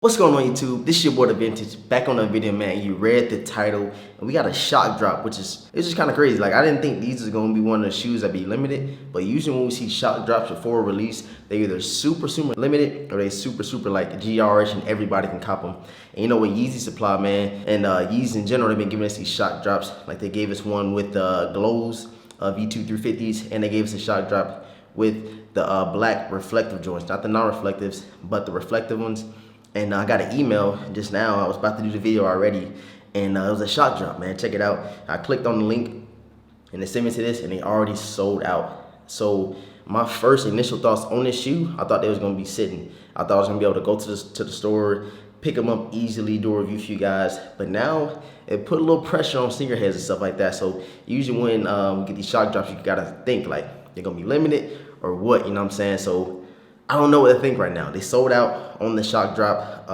What's going on YouTube? This is your boy The Vintage, back on the video, man. You read the title, and we got a shock drop, which is, it's just kind of crazy. Like, I didn't think these is going to be one of the shoes that be limited, but usually when we see shock drops before release, they either super limited, or they super like GR-ish and everybody can cop them. And you know what, Yeezy supply, man, and Yeezy in general, they've been giving us these shock drops. Like, they gave us one with Glows V2 350s, and they gave us a shock drop with the black reflective joints, not the non-reflectives, but the reflective ones. And I got an email just now. I was about to do the video already, and it was a shock drop, man. Check it out. I clicked on the link, and they sent me to this, and they already sold out. So my first initial thoughts on this shoe, I thought they was gonna be sitting. I thought I was gonna be able to go to the store, pick them up easily, do a review for you guys. But now it put a little pressure on sneakerheads and stuff like that. So usually when we get these shock drops, you gotta think like they're gonna be limited or what, you know what I'm saying? So I don't know what to think right now. They sold out on the shock drop.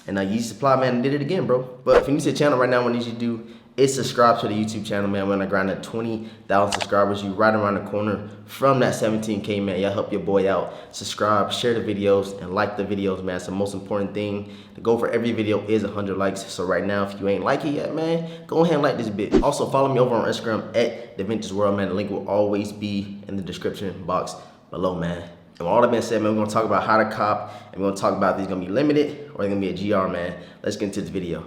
And Yeezy Supply, man, did it again, bro. But if you're new to the channel right now, what I need you to do is subscribe to the YouTube channel, man. We're on the grind at 20,000 subscribers. You right around the corner from that 17K, man. Y'all help your boy out. Subscribe, share the videos, and like the videos, man. It's the most important thing. The goal for every video is 100 likes. So right now, if you ain't like it yet, man, go ahead and like this bit. Also, follow me over on Instagram at The Vintage World, man. The link will always be in the description box below, man. And with all that being said, man, we're gonna talk about how to cop, and we're gonna talk about if these gonna be limited or they're gonna be a GR, man. Let's get into this video.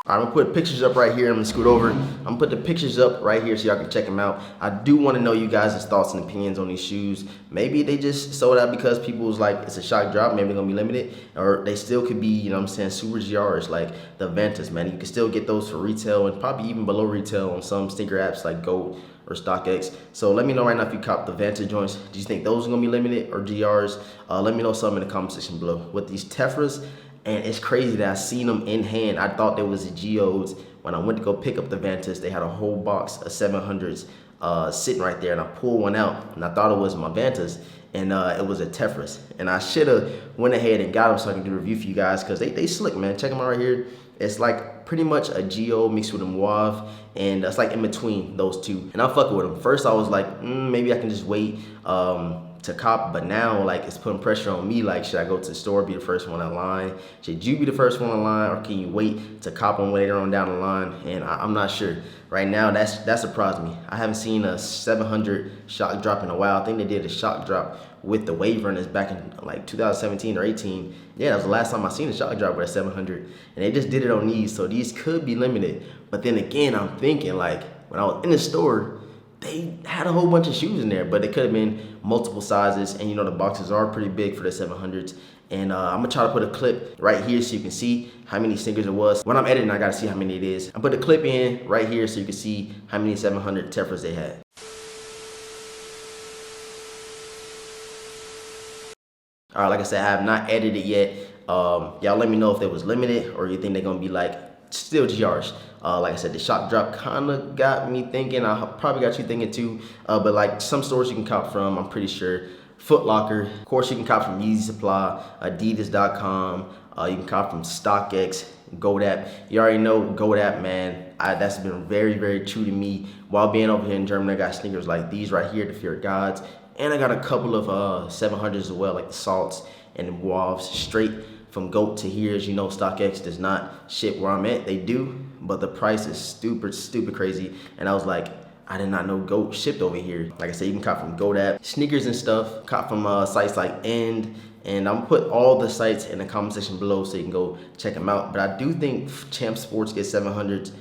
All right, I'm gonna put pictures up right here. I'm gonna scoot over. I'm gonna put the pictures up right here so y'all can check them out. I do wanna know you guys' thoughts and opinions on these shoes. Maybe they just sold out because people was like, it's a shock drop, maybe they're gonna be limited, or they still could be, you know what I'm saying, super GRs like the Ventus, man. You can still get those for retail and probably even below retail on some sneaker apps like Goat or StockX. So let me know right now if you cop the Vantage joints. Do you think those are gonna be limited or GRs? Let me know something in the comment section below. With these Tephras, and it's crazy that I seen them in hand. I thought they was the GOs. When I went to go pick up the Vantage, they had a whole box of 700s sitting right there, and I pulled one out, and I thought it was my Vantage, and it was a Tephras. And I should've went ahead and got them so I can do a review for you guys, because they slick, man. Check them out right here. It's like pretty much a GO mixed with a Mauve, and it's like in between those two. And I'm fucking with them. First I was like, maybe I can just wait to cop, but now like it's putting pressure on me. Like, should I go to the store, be the first one in line? Should you be the first one in line, or can you wait to cop them later on down the line? And I'm not sure. Right now, that surprised me. I haven't seen a 700 shock drop in a while. I think they did a shock drop with the Wave Runners back in like 2017 or 18. Yeah, that was the last time I seen a shock drop with a 700. And they just did it on these, so these could be limited. But then again, I'm thinking like, when I was in the store, they had a whole bunch of shoes in there, but it could have been multiple sizes. And you know, the boxes are pretty big for the 700s. And I'm gonna try to put a clip right here so you can see how many sneakers it was. When I'm editing, I gotta see how many it is. I put a clip in right here so you can see how many 700 Tephras they had. All right, like I said, I have not edited yet. Y'all let me know if they was limited or you think they're gonna be like still GRs. Like I said, the shock drop kind of got me thinking. I probably got you thinking too. But like some stores you can cop from, I'm pretty sure. Foot Locker, of course you can cop from Yeezy Supply, Adidas.com. You can cop from StockX, GoDap. You already know GoDap, man. That's been very true to me. While being over here in Germany, I got sneakers like these right here, the Fear of Gods. And I got a couple of 700s as well, like the Salts and the Mauves, straight from Goat to here. As you know, StockX does not ship where I'm at. They do, but the price is stupid crazy. And I was like, I did not know Goat shipped over here. Like I said, you can cop from GoDap, sneakers and stuff, cop from sites like End. And I'm gonna put all the sites in the comment section below so you can go check them out. But I do think Champ Sports gets 700s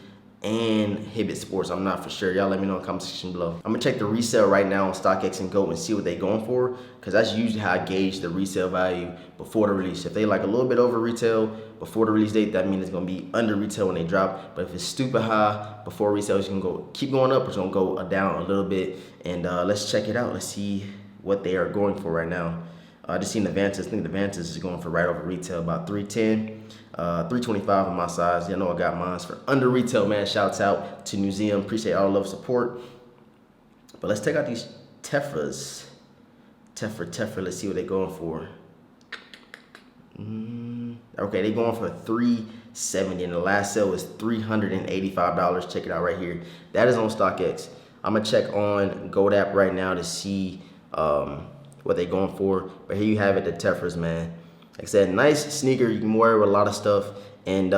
and Hibbett Sports. I'm not for sure. Y'all let me know in the comment section below. I'm gonna check the resale right now on StockX and Goat and see what they going for, because that's usually how I gauge the resale value before the release. If they like a little bit over retail before the release date, that means it's gonna be under retail when they drop. But if it's stupid high before resale, it's gonna keep going up, or it's gonna go down a little bit. And let's check it out. Let's see what they are going for right now. I just seen the Vantage. I think the Vantage is going for right over retail, about 310, 325 on my size. You know I got mine for under retail, man. Shouts out to Newseum. Appreciate all the love support. But let's check out these Tephras. Tephra. Let's see what they're going for. Okay, they're going for $370, and the last sale was $385. Check it out right here. That is on StockX. I'm gonna check on GoDap right now to see what they going for. But here you have it, the Tephras, man. Like I said, nice sneaker. You can wear with a lot of stuff, and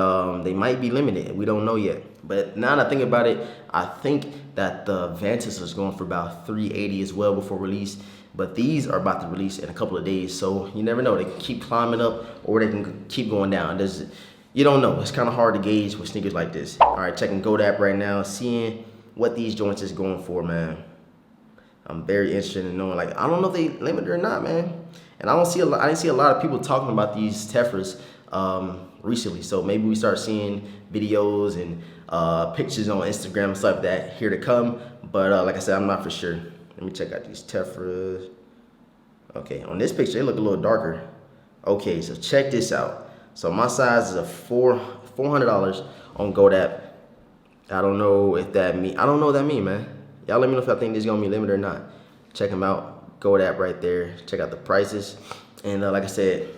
they might be limited. We don't know yet. But now that I think about it, I think that the Vantis is going for about $380 as well before release. But these are about to release in a couple of days, so you never know. They can keep climbing up, or they can keep going down. You don't know. It's kind of hard to gauge with sneakers like this. All right, checking GoDap right now, seeing what these joints is going for, man. I'm very interested in knowing. Like, I don't know if they limited or not, man. And I didn't see a lot of people talking about these Tephras recently. So maybe we start seeing videos and pictures on Instagram and stuff like that here to come. But like I said, I'm not for sure. Let me check out these Tephras. Okay, on this picture, they look a little darker. Okay, so check this out. So my size is a $400 on GoDap. I don't know what that mean, man. Y'all let me know if I think this is gonna be limited or not. Check them out. GoDap right there. Check out the prices. And like I said,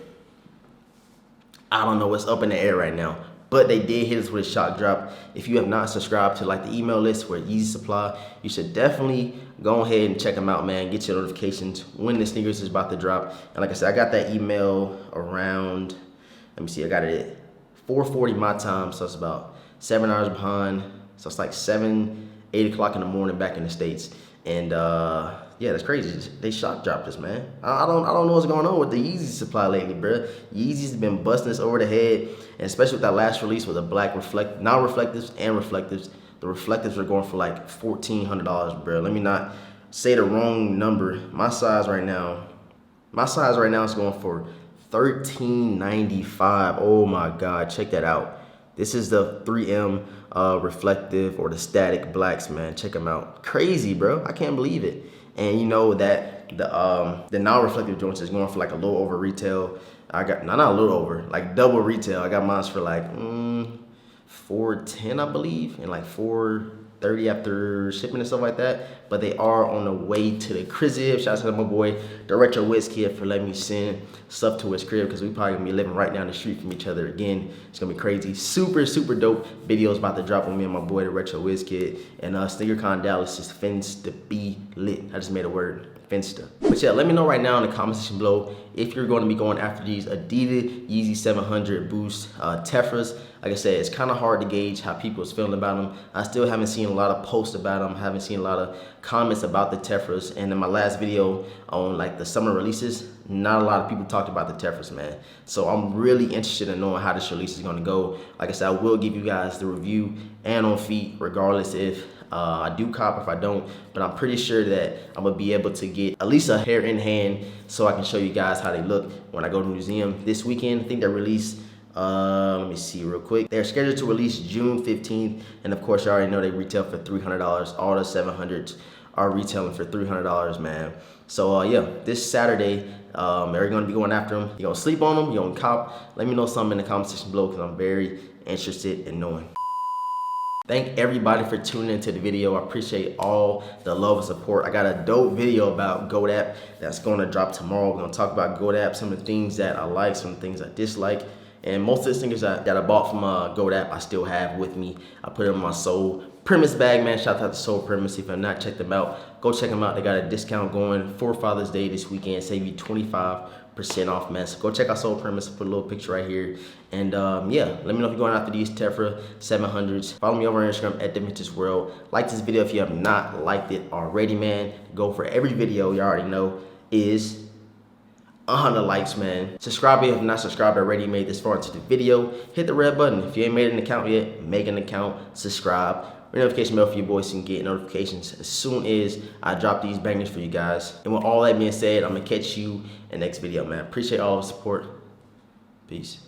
I don't know what's up in the air right now, but they did hit us with a shock drop. If you have not subscribed to like the email list for Yeezy Supply, you should definitely go ahead and check them out, man. Get your notifications when the sneakers is about to drop. And like I said, I got that email around, let me see, I got it at 4:40 my time, so it's about 7 hours behind. So it's like 8 o'clock in the morning back in the States. And yeah, that's crazy. They shock dropped us, man. I don't know what's going on with the Yeezy supply lately, bro. Yeezy's been busting us over the head, and especially with that last release with the black non-reflectives and reflectives. The reflectives are going for like $1,400, bro. Let me not say the wrong number. My size right now is going for $1,395. Oh my God, check that out. This is the 3M reflective or the static blacks, man. Check them out. Crazy, bro. I can't believe it. And you know that the non-reflective joints is going for like a little over retail. I got not a little over, like double retail. I got mine for like $410, I believe, and like $430 after shipping and stuff like that. But they are on the way to the crib. Shout out to my boy, the Retro Wiz Kid, for letting me send stuff to his crib, because we probably gonna be living right down the street from each other again. It's gonna be crazy. Super, super dope videos about to drop on me and my boy, the Retro Wiz Kid. And SneakerCon Dallas is fins to be lit. I just made a word. Finsta. But yeah, let me know right now in the comment section below if you're going to be going after these Adidas YEEZY 700 Boost Tephras. Like I said, it's kind of hard to gauge how people is feeling about them. I still haven't seen a lot of posts about them. Haven't seen a lot of comments about the Tephras. And in my last video on like the summer releases, not a lot of people talked about the Tephras, man. So I'm really interested in knowing how this release is going to go. Like I said, I will give you guys the review and on feet, regardless if I do cop, if I don't, but I'm pretty sure that I'm gonna be able to get at least a pair in hand so I can show you guys how they look when I go to Newseum this weekend. I think they release, let me see real quick. They're scheduled to release June 15th, and of course you already know they retail for $300. All the 700s are retailing for $300, man. So yeah, this Saturday, they're gonna be going after them. You're gonna sleep on them, you're gonna cop. Let me know something in the comment section below, because I'm very interested in knowing. Thank everybody for tuning into the video. I appreciate all the love and support. I got a dope video about GoDap that's going to drop tomorrow. We're going to talk about GoDap, some of the things that I like, some of the things I dislike. And most of the things that I bought from GoDap, I still have with me. I put it in my Soul Premise bag, man. Shout out to Soul Premise. If you've not checked them out, go check them out. They got a discount going for Father's Day this weekend. Save you 25% off, man. So go check out Soul Premise. Put a little picture right here. And yeah, let me know if you're going after these Tephra 700s. Follow me over on Instagram at The Vintage World. Like this video if you have not liked it already, man. Go for every video, you already know, is 100 likes, man. Subscribe if you have not subscribed already, made this far into the video. Hit the red button. If you ain't made an account yet, make an account, subscribe. Ring notification bell for you boys so you can get notifications as soon as I drop these bangers for you guys. And with all that being said, I'm gonna catch you in the next video, man. Appreciate all the support. Peace.